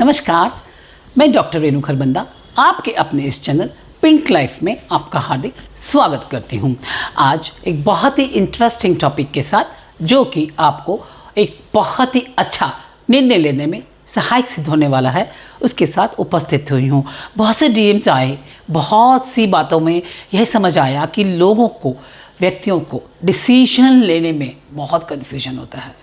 नमस्कार, मैं डॉक्टर रेणु खरबंदा आपके अपने इस चैनल पिंक लाइफ में आपका हार्दिक स्वागत करती हूँ। आज एक बहुत ही इंटरेस्टिंग टॉपिक के साथ जो कि आपको एक बहुत ही अच्छा निर्णय लेने में सहायक सिद्ध होने वाला है, उसके साथ उपस्थित हुई हूँ। बहुत से डीएम्स आए, बहुत सी बातों में यह समझ आया कि लोगों को, व्यक्तियों को डिसीजन लेने में बहुत कन्फ्यूजन होता है।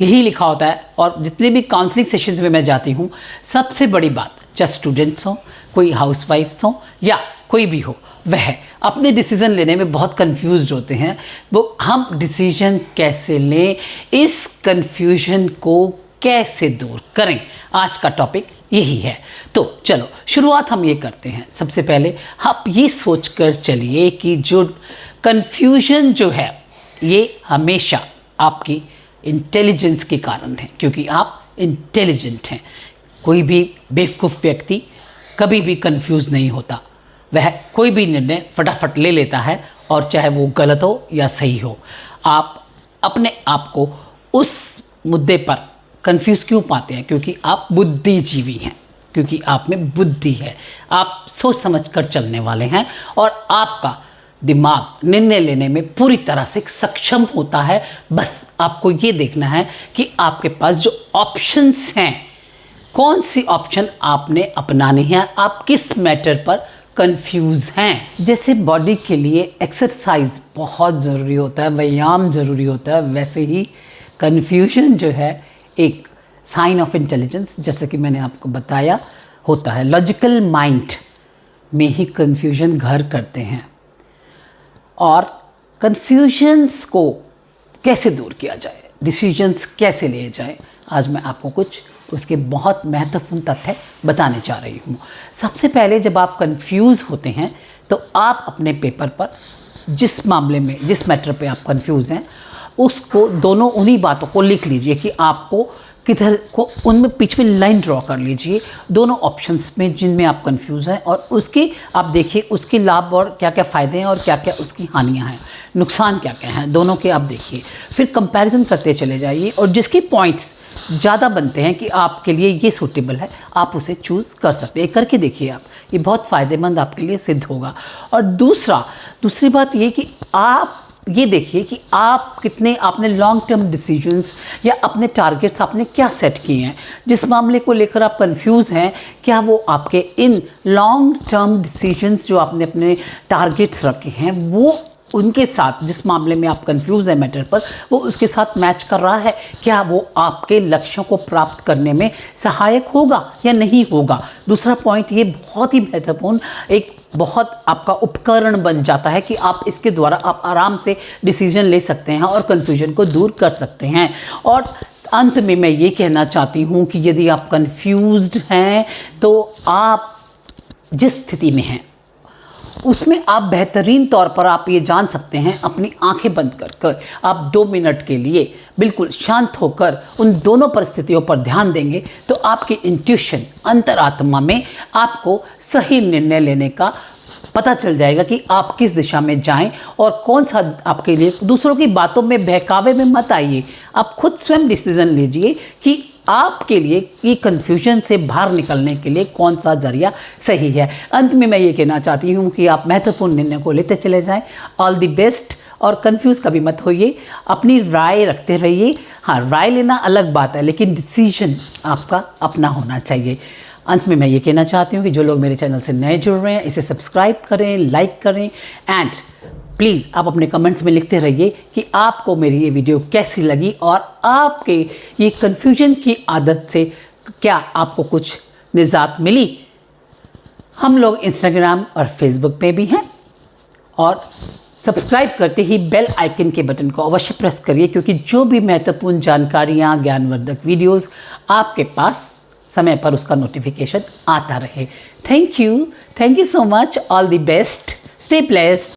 यही लिखा होता है और जितने भी काउंसलिंग सेशंस में मैं जाती हूँ, सबसे बड़ी बात, चाहे स्टूडेंट्स हों, कोई हाउसवाइफ्स हों या कोई भी हो, वह अपने डिसीज़न लेने में बहुत कंफ्यूज्ड होते हैं। वो हम डिसीजन कैसे लें, इस कंफ्यूजन को कैसे दूर करें, आज का टॉपिक यही है। तो चलो शुरुआत हम ये करते हैं। सबसे पहले आप ये सोच कर चलिए कि जो कंफ्यूजन जो है ये हमेशा आपकी इंटेलिजेंस के कारण है, क्योंकि आप इंटेलिजेंट हैं। कोई भी बेवकूफ़ व्यक्ति कभी भी कंफ्यूज नहीं होता। वह कोई भी निर्णय फटाफट ले लेता है, और चाहे वो गलत हो या सही हो। आप अपने आप को उस मुद्दे पर कंफ्यूज क्यों पाते हैं? क्योंकि आप बुद्धिजीवी हैं, क्योंकि आप में बुद्धि है, आप सोच समझ कर चलने वाले हैं, और आपका दिमाग निर्णय लेने में पूरी तरह से सक्षम होता है। बस आपको ये देखना है कि आपके पास जो ऑप्शंस हैं, कौन सी ऑप्शन आपने अपनानी है, आप किस मैटर पर कंफ्यूज हैं। जैसे बॉडी के लिए एक्सरसाइज बहुत ज़रूरी होता है, व्यायाम ज़रूरी होता है, वैसे ही कंफ्यूजन जो है एक साइन ऑफ इंटेलिजेंस, जैसे कि मैंने आपको बताया, होता है। लॉजिकल माइंड में ही कंफ्यूजन घर करते हैं, और कन्फ्यूजन्स को कैसे दूर किया जाए, डिसीजंस कैसे लिए जाए, आज मैं आपको कुछ उसके बहुत महत्वपूर्ण तथ्य बताने जा रही हूँ। सबसे पहले जब आप कंफ्यूज होते हैं तो आप अपने पेपर पर जिस मामले में, जिस मैटर पे आप कंफ्यूज हैं, उसको दोनों उन्हीं बातों को लिख लीजिए कि आपको किधर को, उनमें बीच में लाइन ड्रॉ कर लीजिए दोनों ऑप्शंस में जिनमें आप कंफ्यूज हैं, और उसकी आप देखिए उसके लाभ और क्या क्या फ़ायदे हैं और क्या क्या उसकी हानियां हैं, नुकसान क्या क्या हैं, दोनों के आप देखिए। फिर कंपैरिजन करते चले जाइए, और जिसके पॉइंट्स ज़्यादा बनते हैं कि आपके लिए ये सूटेबल है, आप उसे चूज़ कर सकते हैं। करके देखिए आप, ये बहुत फ़ायदेमंद आपके लिए सिद्ध होगा। और दूसरी बात ये कि आप ये देखिए कि आप कितने, आपने लॉन्ग टर्म डिसीजंस या अपने टारगेट्स आपने क्या सेट किए हैं। जिस मामले को लेकर आप कंफ्यूज हैं, क्या वो आपके इन लॉन्ग टर्म डिसीजंस जो आपने अपने टारगेट्स रखे हैं, वो उनके साथ, जिस मामले में आप कंफ्यूज हैं मैटर पर, वो उसके साथ मैच कर रहा है? क्या वो आपके लक्ष्यों को प्राप्त करने में सहायक होगा या नहीं होगा? दूसरा पॉइंट ये बहुत ही महत्वपूर्ण, एक बहुत आपका उपकरण बन जाता है कि आप इसके द्वारा आप आराम से डिसीजन ले सकते हैं और कन्फ्यूजन को दूर कर सकते हैं। और अंत में मैं ये कहना चाहती हूँ कि यदि आप कन्फ्यूज्ड हैं तो आप जिस स्थिति में हैं उसमें आप बेहतरीन तौर पर आप ये जान सकते हैं, अपनी आंखें बंद कर आप 2 मिनट के लिए बिल्कुल शांत होकर उन दोनों परिस्थितियों पर ध्यान देंगे, तो आपकी इंट्यूशन, अंतरात्मा में आपको सही निर्णय लेने का पता चल जाएगा कि आप किस दिशा में जाएं और कौन सा आपके लिए। दूसरों की बातों में, बहकावे में मत आइए, आप खुद स्वयं डिसीजन लीजिए कि आपके लिए ये कन्फ्यूजन से बाहर निकलने के लिए कौन सा जरिया सही है। अंत में मैं ये कहना चाहती हूँ कि आप महत्वपूर्ण निर्णय को लेते चले जाएं। ऑल द बेस्ट, और कंफ्यूज कभी मत होइए, अपनी राय रखते रहिए। हाँ, राय लेना अलग बात है, लेकिन डिसीजन आपका अपना होना चाहिए। अंत में मैं ये कहना चाहती हूँ कि जो लोग मेरे चैनल से नए जुड़ रहे हैं, इसे सब्सक्राइब करें, लाइक करें, एंड प्लीज़ आप अपने कमेंट्स में लिखते रहिए कि आपको मेरी ये वीडियो कैसी लगी, और आपके ये कन्फ्यूजन की आदत से क्या आपको कुछ निजात मिली। हम लोग इंस्टाग्राम और फेसबुक पे भी हैं, और सब्सक्राइब करते ही बेल आइकन के बटन को अवश्य प्रेस करिए, क्योंकि जो भी महत्वपूर्ण जानकारियाँ, ज्ञानवर्धक वीडियोज़ आपके पास समय पर उसका नोटिफिकेशन आता रहे। Thank you so much, all the best, stay blessed.